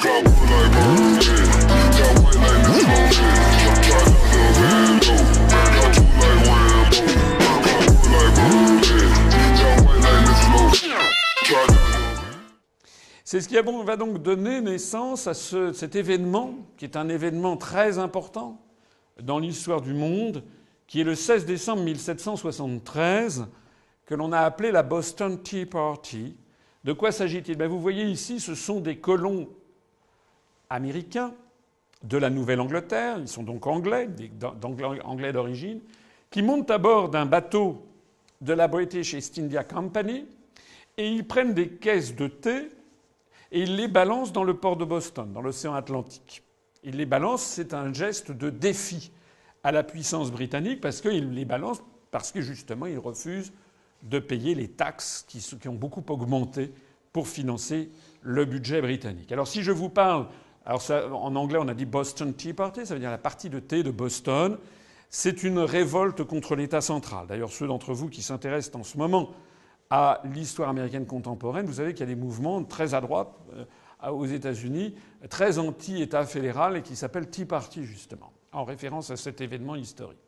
C'est ce qui va donc donner naissance à cet événement, qui est un événement très important dans l'histoire du monde, qui est le 16 décembre 1773, que l'on a appelé la Boston Tea Party. De quoi s'agit-il? Vous voyez ici, ce sont des colons américains de la Nouvelle-Angleterre, ils sont donc anglais, anglais d'origine, qui montent à bord d'un bateau de la British East India Company et ils prennent des caisses de thé et ils les balancent dans le port de Boston, dans l'océan Atlantique. Ils les balancent, c'est un geste de défi à la puissance britannique parce qu'ils les balancent parce que justement ils refusent de payer les taxes qui ont beaucoup augmenté pour financer le budget britannique. Alors si je vous parle, en anglais on a dit Boston Tea Party, ça veut dire la partie de thé de Boston. C'est une révolte contre l'État central. D'ailleurs, ceux d'entre vous qui s'intéressent en ce moment à l'histoire américaine contemporaine, vous savez qu'il y a des mouvements très à droite aux États-Unis, très anti-État fédéral et qui s'appellent Tea Party justement, en référence à cet événement historique.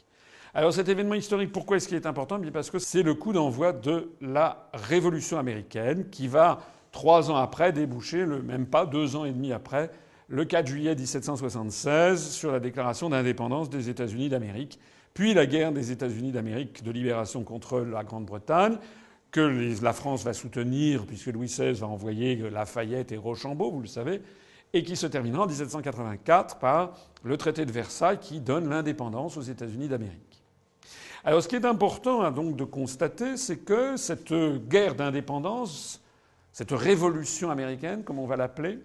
Alors cet événement historique, pourquoi est-ce qu'il est important? Bien parce que c'est le coup d'envoi de la Révolution américaine qui va, 3 ans après, déboucher, même pas 2 ans et demi après, le 4 juillet 1776, sur la déclaration d'indépendance des États-Unis d'Amérique, puis la guerre des États-Unis d'Amérique de libération contre la Grande-Bretagne, que la France va soutenir, puisque Louis XVI va envoyer Lafayette et Rochambeau, vous le savez, et qui se terminera en 1784 par le traité de Versailles qui donne l'indépendance aux États-Unis d'Amérique. Alors ce qui est important donc de constater, c'est que cette guerre d'indépendance, cette révolution américaine, comme on va l'appeler,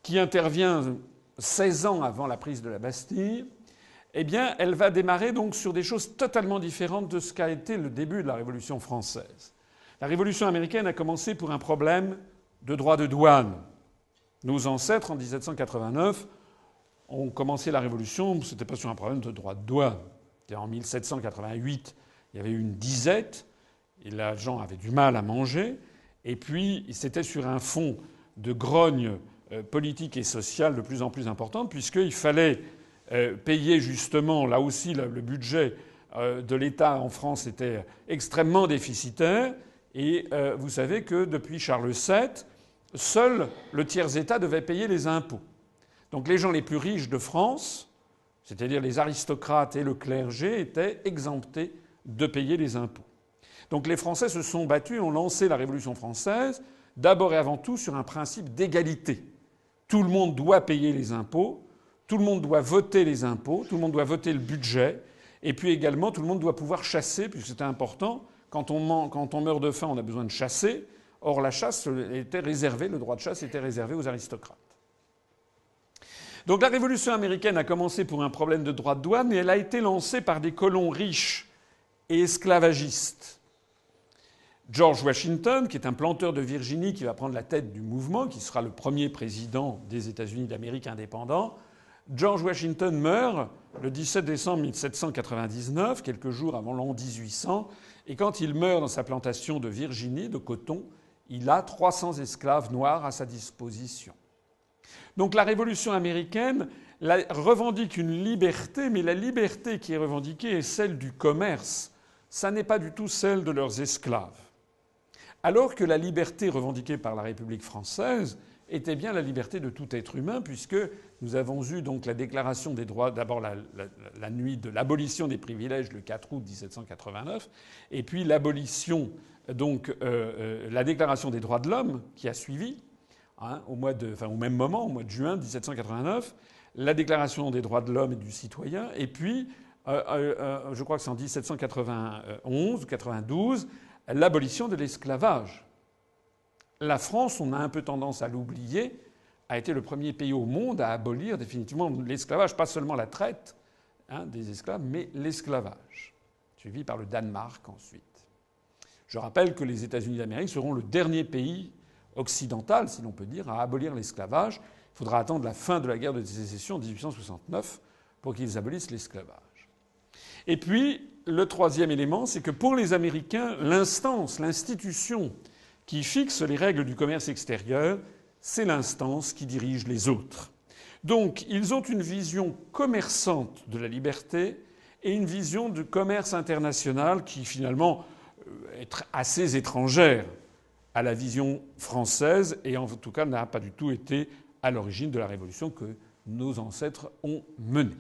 qui intervient 16 ans avant la prise de la Bastille, eh bien, elle va démarrer donc sur des choses totalement différentes de ce qu'a été le début de la Révolution française. La Révolution américaine a commencé pour un problème de droit de douane. Nos ancêtres, en 1789, ont commencé la Révolution, c'était pas sur un problème de droit de douane. En 1788, il y avait eu une disette, et les gens avaient du mal à manger, et puis c'était sur un fond de grogne politique et sociale de plus en plus importante, puisqu'il fallait payer justement, là aussi, le budget de l'État en France était extrêmement déficitaire. Et vous savez que depuis Charles VII, seul le tiers-État devait payer les impôts. Donc les gens les plus riches de France, c'est-à-dire les aristocrates et le clergé, étaient exemptés de payer les impôts. Donc les Français se sont battus et ont lancé la Révolution française, d'abord et avant tout sur un principe d'égalité. Tout le monde doit payer les impôts, tout le monde doit voter les impôts, tout le monde doit voter le budget, et puis également tout le monde doit pouvoir chasser, puisque c'était important. Quand on meurt de faim, on a besoin de chasser. Or, la chasse était réservée, le droit de chasse était réservé aux aristocrates. Donc la Révolution américaine a commencé pour un problème de droit de douane et elle a été lancée par des colons riches et esclavagistes. George Washington, qui est un planteur de Virginie qui va prendre la tête du mouvement, qui sera le premier président des États-Unis d'Amérique indépendants, George Washington meurt le 17 décembre 1799, quelques jours avant l'an 1800, et quand il meurt dans sa plantation de Virginie, de coton, il a 300 esclaves noirs à sa disposition. Donc la Révolution américaine revendique une liberté, mais la liberté qui est revendiquée est celle du commerce. Ça n'est pas du tout celle de leurs esclaves. Alors que la liberté revendiquée par la République française était bien la liberté de tout être humain, puisque nous avons eu donc la déclaration des droits, d'abord la nuit de l'abolition des privilèges le 4 août 1789, et puis l'abolition, donc la déclaration des droits de l'homme qui a suivi, au même moment, au mois de juin 1789, la déclaration des droits de l'homme et du citoyen, et puis, je crois que c'est en 1791 ou 92, l'abolition de l'esclavage. La France, on a un peu tendance à l'oublier, a été le premier pays au monde à abolir définitivement l'esclavage, pas seulement la traite des esclaves, mais l'esclavage, suivi par le Danemark ensuite. Je rappelle que les États-Unis d'Amérique seront le dernier pays occidental, si l'on peut dire, à abolir l'esclavage. Il faudra attendre la fin de la guerre de sécession en 1869 pour qu'ils abolissent l'esclavage. Et puis, le troisième élément, c'est que pour les Américains, l'instance, l'institution qui fixe les règles du commerce extérieur, c'est l'instance qui dirige les autres. Donc ils ont une vision commerçante de la liberté et une vision du commerce international qui finalement est assez étrangère à la vision française et en tout cas n'a pas du tout été à l'origine de la révolution que nos ancêtres ont menée.